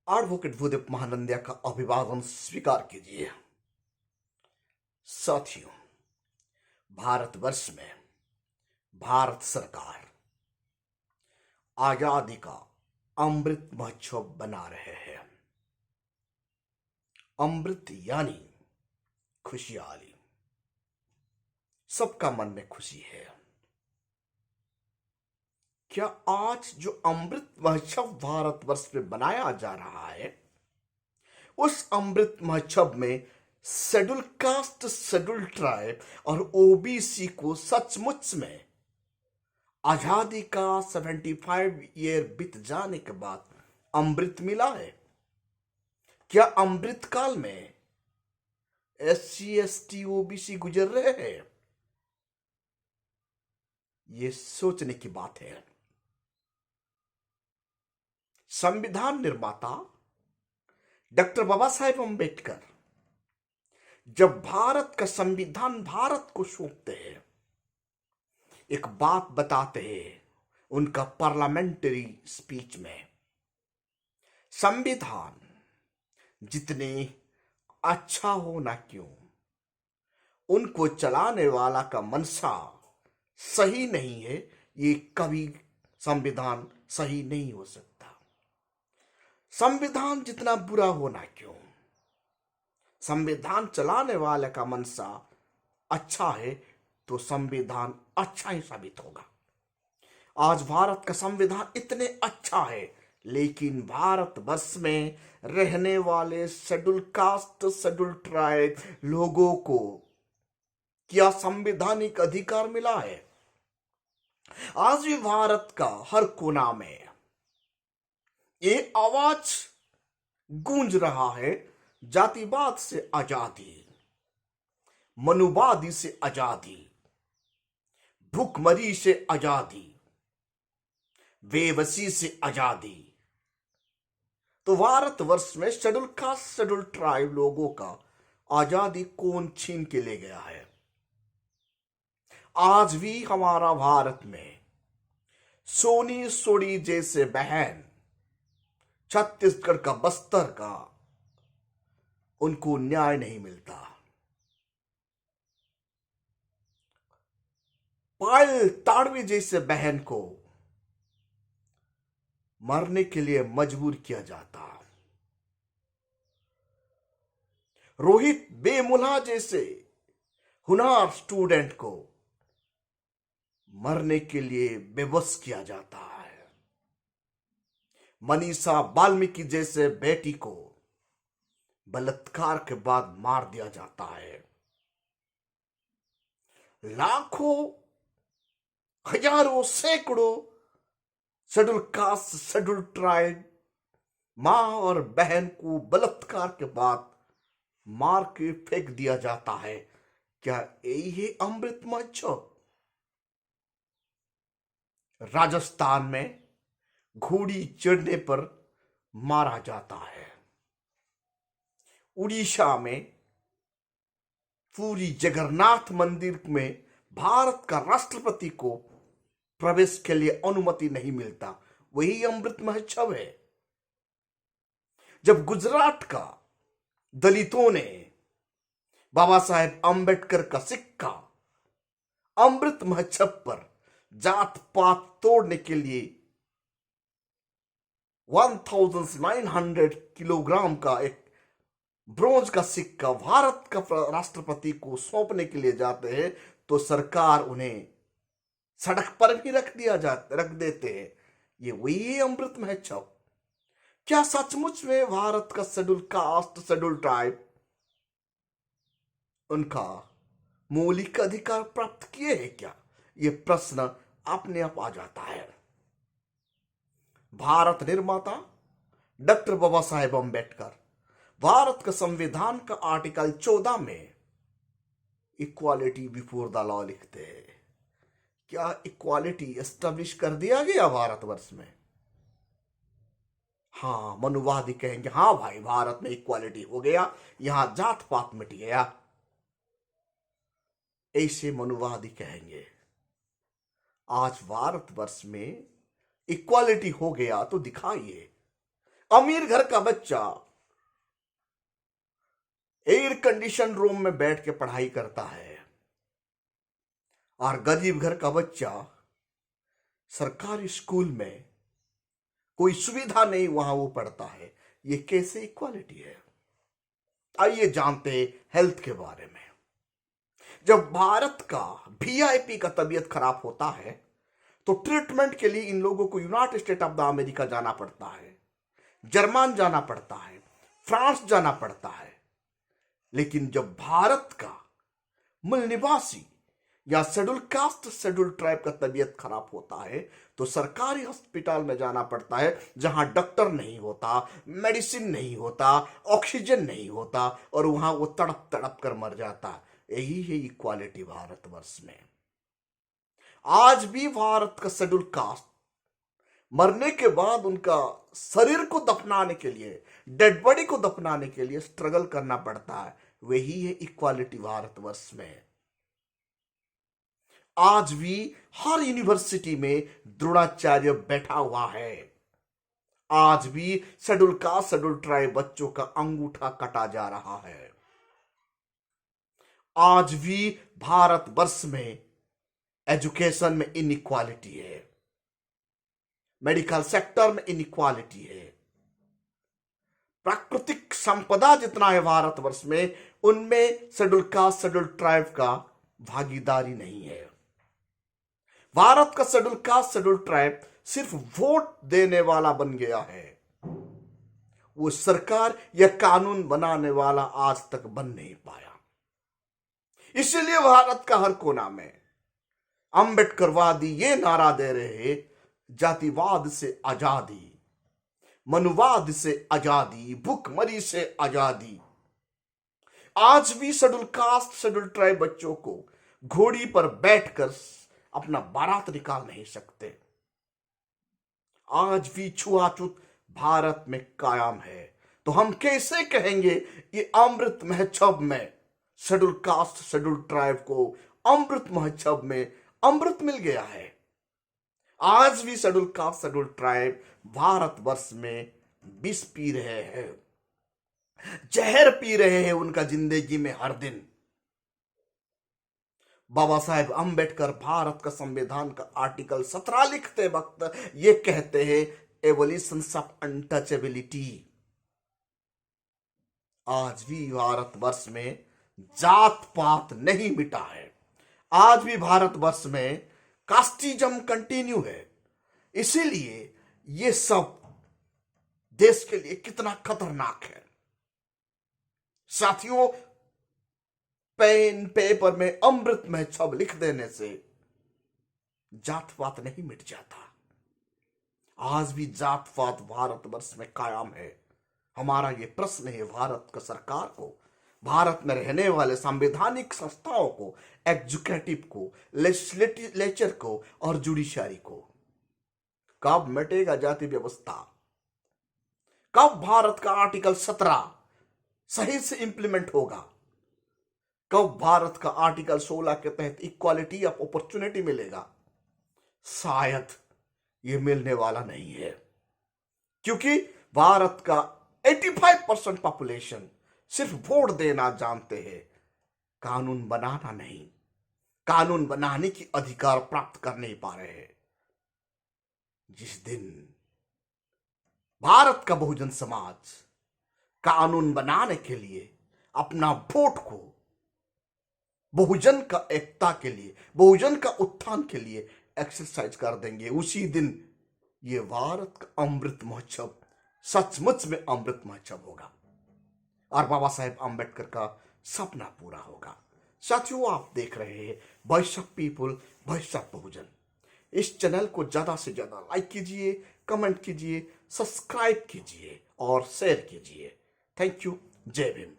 Advocate Bhudev Mahanandia का अभिवादन स्वीकार कीजिए। साथियों, भारतवर्ष में भारत सरकार आजादी का अमृत महोत्सव बना रहे हैं। अमृत यानी खुशहाली, सबका मन में खुशी है। क्या आज जो अमृत महोत्सव भारतवर्ष में बनाया जा रहा है, उस अमृत महोत्सव में शेड्यूल कास्ट, शेड्यूल ट्राइब और ओबीसी को सचमुच में आजादी का 75 ईयर बीत जाने के बाद अमृत मिला है? क्या अमृत काल में SC ST OBC गुजर रहे हैं? ये सोचने की बात है। संविधान निर्माता डॉक्टर बाबा साहेब अम्बेडकर जब भारत का संविधान भारत को सौंपते हैं, एक बात बताते हैं उनका पार्लियामेंट्री स्पीच में, संविधान जितने अच्छा हो ना क्यों, उनको चलाने वाला का मनसा सही नहीं है, ये कभी संविधान सही नहीं हो सकता। संविधान जितना बुरा होना क्यों, संविधान चलाने वाले का मनसा अच्छा है तो संविधान अच्छा ही साबित होगा। आज भारत का संविधान इतने अच्छा है, लेकिन भारतवर्ष में रहने वाले शेड्यूल कास्ट, शेड्यूल ट्राइब लोगों को क्या संवैधानिक अधिकार मिला है? आज भी भारत का हर कोना में ये आवाज गूंज रहा है, जातिवाद से आजादी, मनुवादी से आजादी, भूखमरी से आजादी, बेबसी से आजादी। तो भारतवर्ष में शेड्यूल कास्ट, शेड्यूल ट्राइब लोगों का आजादी कौन छीन के ले गया है? आज भी हमारा भारत में सोनी सोड़ी जैसे बहन, छत्तीसगढ़ का, बस्तर का, उनको न्याय नहीं मिलता। पायल ताड़वी जैसे बहन को मरने के लिए मजबूर किया जाता। रोहित बेमुला जैसे हुनर स्टूडेंट को मरने के लिए बेबस किया जाता है। मनीषा वाल्मीकि जैसे बेटी को बलात्कार के बाद मार दिया जाता है। लाखों, हजारों, सैकड़ों शेड्यूल कास्ट, शेड्यूल ट्राइब मां और बहन को बलात्कार के बाद मार के फेंक दिया जाता है। क्या यही है अमृत महोत्सव? राजस्थान में घोड़ी चढ़ने पर मारा जाता है। उड़ीसा में पूरी जगन्नाथ मंदिर में भारत का राष्ट्रपति को प्रवेश के लिए अनुमति नहीं मिलता। वही अमृत महोत्सव है। जब गुजरात का दलितों ने बाबा साहेब अम्बेडकर का सिक्का अमृत महोत्सव पर जात पात तोड़ने के लिए 1900 किलोग्राम का एक ब्रोंज का सिक्का भारत का राष्ट्रपति को सौंपने के लिए जाते हैं, तो सरकार उन्हें सड़क पर भी रख देते हैं। ये वही अमृत महोत्सव? क्या सचमुच में भारत का शेड्यूल कास्ट, शेड्यूल ट्राइब उनका मौलिक अधिकार प्राप्त किए हैं क्या? ये प्रश्न अपने आप आ जाता है। भारत निर्माता डॉक्टर बाबा साहेब अम्बेडकर भारत का संविधान का आर्टिकल 14 में इक्वालिटी बिफोर द लॉ लिखते हैं। क्या इक्वालिटी एस्टेब्लिश कर दिया गया भारतवर्ष में? हाँ, मनुवादी कहेंगे हाँ भाई, भारत में इक्वालिटी हो गया, यहां जात पात मिट गया, ऐसे मनुवादी कहेंगे। आज भारतवर्ष में इक्वालिटी हो गया तो दिखाइए। अमीर घर का बच्चा एयर कंडीशन रूम में बैठ के पढ़ाई करता है और गरीब घर का बच्चा सरकारी स्कूल में कोई सुविधा नहीं, वहां वो पढ़ता है। ये कैसे इक्वालिटी है? आइए जानते हैं हेल्थ के बारे में। जब भारत का वीआईपी का तबीयत खराब होता है तो ट्रीटमेंट के लिए इन लोगों को United state of the America जाना पड़ता है, जर्मन जाना पड़ता है, फ्रांस जाना पड़ता है। लेकिन जब भारत का मूल निवासी या शेड्यूल कास्ट शेड्यूल ट्राइब का तबीयत खराब होता है तो सरकारी अस्पताल में जाना पड़ता है, जहां डॉक्टर नहीं होता, मेडिसिन नहीं होता, ऑक्सीजन नहीं होता, और वहां वो तड़प तड़प कर मर जाता। यही है इक्वालिटी भारतवर्ष में। आज भी भारत का शेड्यूल कास्ट मरने के बाद उनका शरीर को दफनाने के लिए, डेड बॉडी को दफनाने के लिए स्ट्रगल करना पड़ता है। वही है इक्वालिटी भारतवर्ष में। आज भी हर यूनिवर्सिटी में द्रोणाचार्य बैठा हुआ है। आज भी शेड्यूल कास्ट शेड्यूल ट्राइब बच्चों का अंगूठा कटा जा रहा है। आज भी भारतवर्ष में एजुकेशन में इनइक्वालिटी है, मेडिकल सेक्टर में इनइक्वालिटी है। प्राकृतिक संपदा जितना है भारतवर्ष में, उनमें शेड्यूल कास्ट शेड्यूल ट्राइब का भागीदारी नहीं है। भारत का शेड्यूल कास्ट शेड्यूल ट्राइब सिर्फ वोट देने वाला बन गया है। वो सरकार या कानून बनाने वाला आज तक बन नहीं पाया। इसीलिए भारत का हर कोना में अंबेडकरवादी ये नारा दे रहे, जातिवाद से आजादी, मनुवाद से आजादी, भूखमरी से आजादी। आज भी शेड्यूल कास्ट शेड्यूल ट्राइब बच्चों को घोड़ी पर बैठकर अपना बारात निकाल नहीं सकते। आज भी छुआछूत भारत में कायम है। तो हम कैसे कहेंगे ये अमृत महोत्सव में शेड्यूल कास्ट शेड्यूल ट्राइब को अमृत महोत्सव में अमृत मिल गया है? आज भी schedule caste schedule tribe Bharatvarsh में विष पी रहे हैं, जहर पी रहे हैं उनका जिंदगी में हर दिन। बाबा साहेब अंबेडकर भारत का संविधान का आर्टिकल 17 लिखते वक्त ये कहते हैं, एवोल्यूशन ऑफ अनटचेबिलिटी। आज भी भारतवर्ष में जात पात नहीं मिटा है। आज भी भारतवर्ष में कास्टिज्म कंटिन्यू है। इसीलिए ये सब देश के लिए कितना खतरनाक है। साथियों, पेन पेपर में अमृत महोत्सव लिख देने से जात पात नहीं मिट जाता। आज भी जात पात भारतवर्ष में कायम है। हमारा ये प्रश्न है भारत का सरकार को, भारत में रहने वाले संवैधानिक संस्थाओं को, एग्जीक्यूटिव को, लेजिस्लेचर को और जुडिशरी को, कब मिटेगा जाति व्यवस्था? कब भारत का आर्टिकल 17 सही से इंप्लीमेंट होगा? कब भारत का आर्टिकल 16 के तहत इक्वालिटी ऑफ अपॉर्चुनिटी मिलेगा? शायद ये मिलने वाला नहीं है, क्योंकि भारत का 85% पॉपुलेशन सिर्फ वोट देना जानते हैं, कानून बनाना नहीं, कानून बनाने की अधिकार प्राप्त कर नहीं पा रहे हैं। जिस दिन भारत का बहुजन समाज कानून बनाने के लिए अपना वोट को बहुजन का एकता के लिए, बहुजन का उत्थान के लिए एक्सरसाइज कर देंगे, उसी दिन ये भारत का अमृत महोत्सव सचमुच में अमृत महोत्सव होगा और बाबा साहेब अंबेडकर का सपना पूरा होगा। साथियों, आप देख रहे हैं voice of people, voice of Bahujan. इस चैनल को ज्यादा से ज्यादा लाइक कीजिए, कमेंट कीजिए, सब्सक्राइब कीजिए और शेयर कीजिए। Thank you. जय भीम।